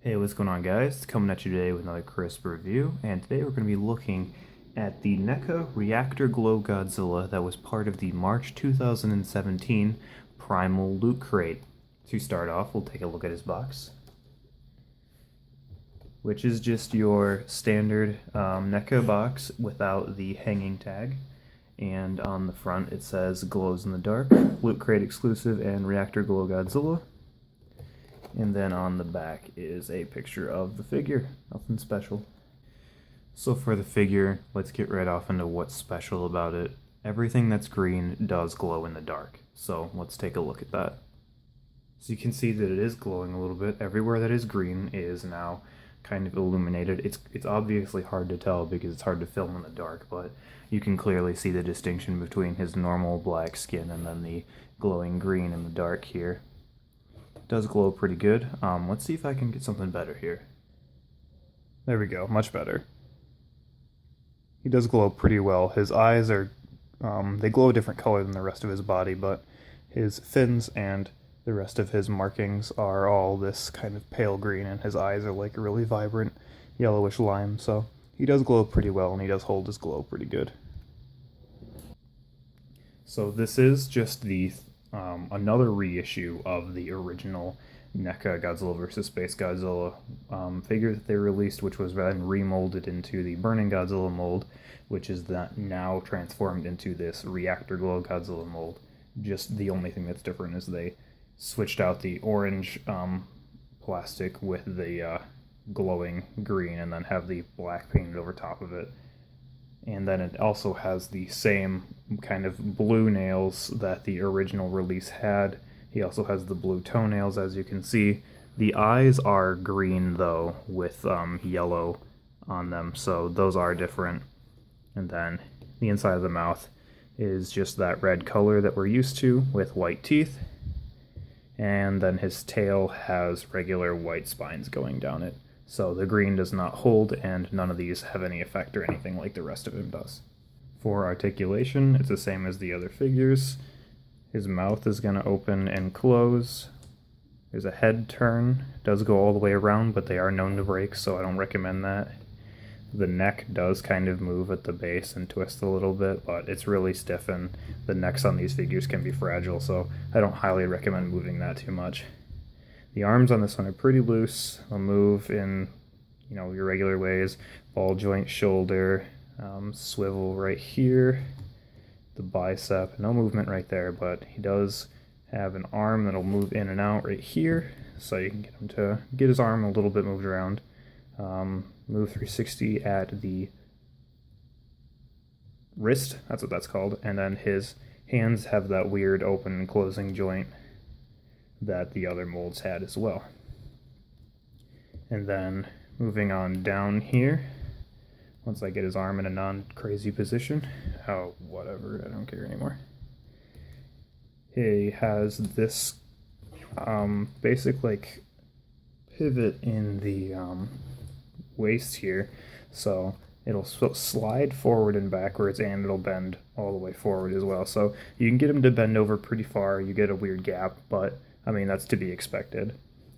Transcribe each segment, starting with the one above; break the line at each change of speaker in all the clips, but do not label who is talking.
Hey, what's going on, guys? Coming at you today with another crisp review, and today we're going to be looking at the NECA Reactor Glow Godzilla that was part of the March 2017 Primal Loot Crate. To start off, we'll take a look at his box, which is just your standard NECA box without the hanging tag. And on the front it says Glows in the Dark, Loot Crate exclusive, and Reactor Glow Godzilla. And then on the back is a picture of the figure. Nothing special. So for the figure, let's get right off into what's special about it. Everything that's green does glow in the dark. So let's take a look at that. So you can see that it is glowing a little bit. Everywhere that is green is now kind of illuminated. It's obviously hard to tell because it's hard to film in the dark, but you can clearly see the distinction between his normal black skin and then the glowing green in the dark here. Does glow pretty good. Let's see if I can get something better here. There we go, much better. He does glow pretty well. His eyes are, they glow a different color than the rest of his body, but his fins and the rest of his markings are all this kind of pale green, and his eyes are like a really vibrant yellowish lime, so he does glow pretty well, and he does hold his glow pretty good. So this is just the another reissue of the original NECA Godzilla vs. Space Godzilla figure that they released, which was then remolded into the Burning Godzilla mold, which is now transformed into this Reactor Glow Godzilla mold. Just the only thing that's different is they switched out the orange plastic with the glowing green, and then have the black painted over top of it. And then it also has the same kind of blue nails that the original release had. He also has the blue toenails, as you can see. The eyes are green, though, with yellow on them, so those are different. And then the inside of the mouth is just that red color that we're used to, with white teeth. And then his tail has regular white spines going down it. So the green does not hold, and none of these have any effect or anything like the rest of him does. For articulation, it's the same as the other figures. His mouth is going to open and close. There's a head turn. It does go all the way around, but they are known to break, so I don't recommend that. The neck does kind of move at the base and twist a little bit, but it's really stiff, and the necks on these figures can be fragile, so I don't highly recommend moving that too much. The arms on this one are pretty loose. They'll move in, your regular ways. Ball joint, shoulder, swivel right here, the bicep. No movement right there, but he does have an arm that'll move in and out right here, so you can get him to get his arm a little bit moved around. Move 360 at the wrist, that's what that's called, and then his hands have that weird open and closing joint that the other molds had as well. And then moving on down here, once I get his arm in a non-crazy position, whatever, I don't care anymore. He has this basic like pivot in the waist here, so it'll slide forward and backwards, and it'll bend all the way forward as well. So you can get him to bend over pretty far. You get a weird gap, but I mean, that's to be expected.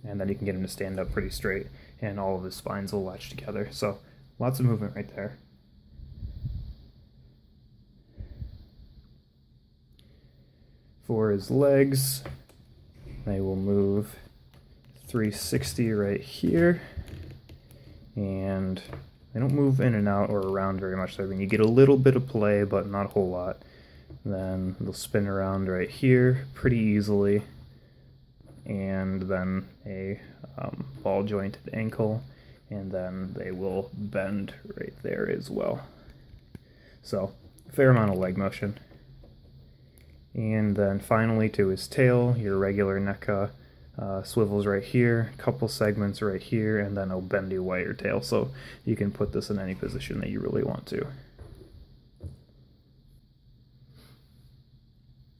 And then you can get him to stand up pretty straight, and all of his spines will latch together. So lots of movement right there. For his legs, they will move 360 right here, and they don't move in and out or around very much. So I mean, you get a little bit of play, but not a whole lot. Then they'll spin around right here pretty easily, and then a ball jointed ankle, and then they will bend right there as well. So a fair amount of leg motion. And then finally to his tail, your regular NECA swivels right here, couple segments right here, and then a bendy wire tail, so you can put this in any position that you really want to.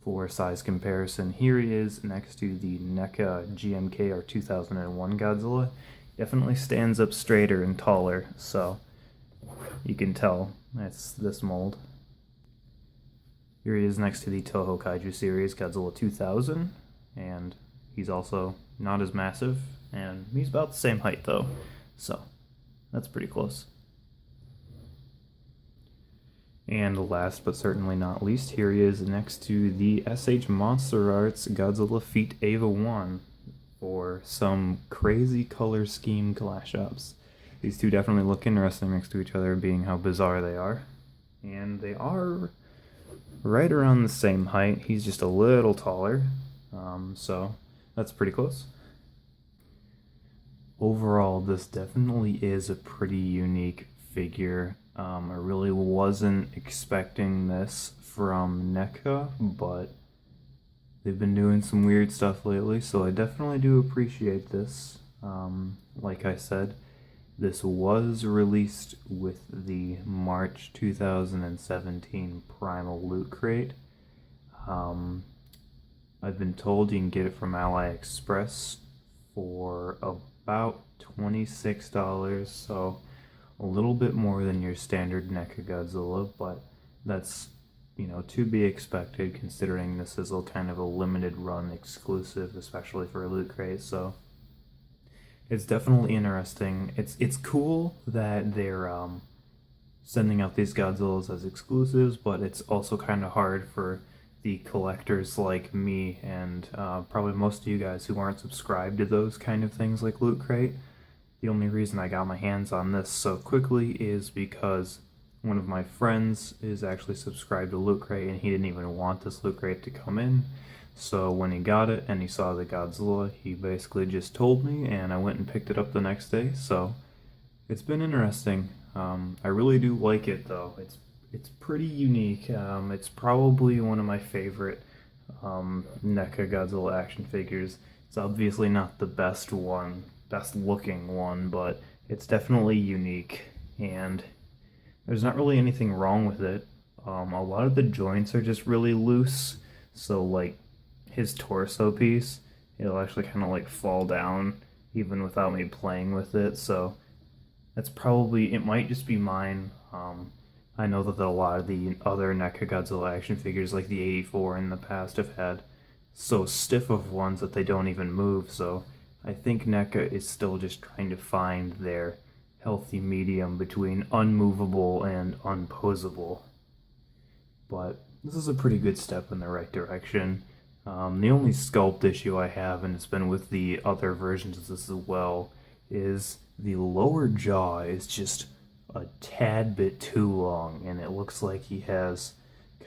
For size comparison, here he is next to the NECA GMK or 2001 Godzilla. Definitely stands up straighter and taller, so you can tell it's this mold. Here he is next to the Toho Kaiju series Godzilla 2000, and he's also not as massive, and he's about the same height though, so that's pretty close. And last but certainly not least, here he is next to the SH Monster Arts Godzilla Feet Ava 1 for some crazy color scheme clash ups. These two definitely look interesting next to each other, being how bizarre they are. And they are right around the same height. He's just a little taller, so that's pretty close. Overall, this definitely is a pretty unique figure. I really wasn't expecting this from NECA, but they've been doing some weird stuff lately, so I definitely do appreciate this. Like I said, this was released with the March 2017 Primal Loot Crate. I've been told you can get it from AliExpress for about $26, so a little bit more than your standard NECA Godzilla, but that's, to be expected considering this is a kind of a limited run exclusive, especially for a Loot Crate, so it's definitely interesting. It's cool that they're sending out these Godzillas as exclusives, but it's also kind of hard for the collectors like me and probably most of you guys who aren't subscribed to those kind of things like Loot Crate. The only reason I got my hands on this so quickly is because one of my friends is actually subscribed to Loot Crate and he didn't even want this Loot Crate to come in. So when he got it and he saw the Godzilla, he basically just told me and I went and picked it up the next day. So it's been interesting. I really do like it though. It's pretty unique. It's probably one of my favorite NECA Godzilla action figures. It's obviously not the best looking one, but it's definitely unique, and there's not really anything wrong with it. A lot of the joints are just really loose, so like his torso piece, it'll actually kind of like fall down even without me playing with it, so that's probably, it might just be mine. I know that a lot of the other NECA Godzilla action figures like the 84 in the past have had so stiff of ones that they don't even move, so I think NECA is still just trying to find their healthy medium between unmovable and unposable. But this is a pretty good step in the right direction. The only sculpt issue I have, and it's been with the other versions of this as well, is the lower jaw is just a tad bit too long, and it looks like he has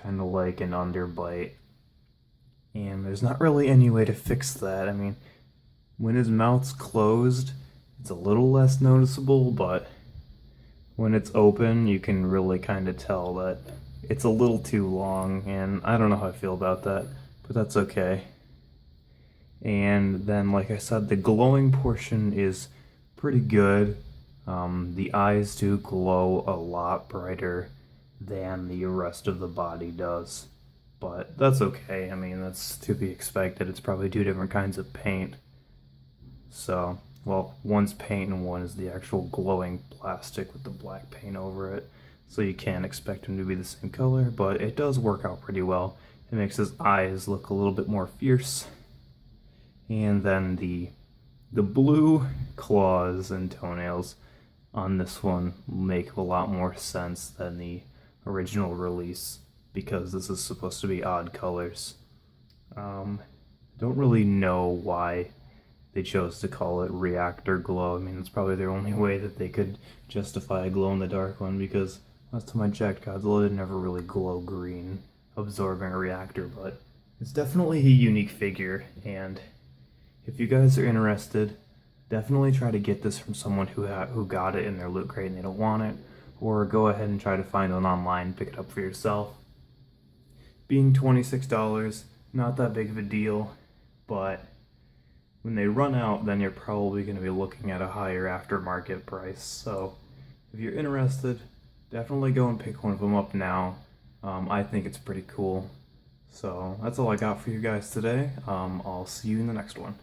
kind of like an underbite. And there's not really any way to fix that. I mean, when his mouth's closed, it's a little less noticeable, but when it's open, you can really kind of tell that it's a little too long, and I don't know how I feel about that, but that's okay. And then, like I said, the glowing portion is pretty good. The eyes do glow a lot brighter than the rest of the body does, but that's okay. I mean, that's to be expected. It's probably two different kinds of paint. So, well, one's paint and one is the actual glowing plastic with the black paint over it. So you can't expect them to be the same color, but it does work out pretty well. It makes his eyes look a little bit more fierce. And then the blue claws and toenails on this one make a lot more sense than the original release, because this is supposed to be odd colors. Don't really know why they chose to call it Reactor Glow. I mean, it's probably their only way that they could justify a glow-in-the-dark one, because last time I checked, Godzilla didn't ever really glow green, absorbing a reactor, but it's definitely a unique figure, and if you guys are interested, definitely try to get this from someone who got it in their Loot Crate and they don't want it, or go ahead and try to find one online and pick it up for yourself. Being $26, not that big of a deal, but when they run out, then you're probably going to be looking at a higher aftermarket price. So if you're interested, definitely go and pick one of them up now. I think it's pretty cool. So that's all I got for you guys today. I'll see you in the next one.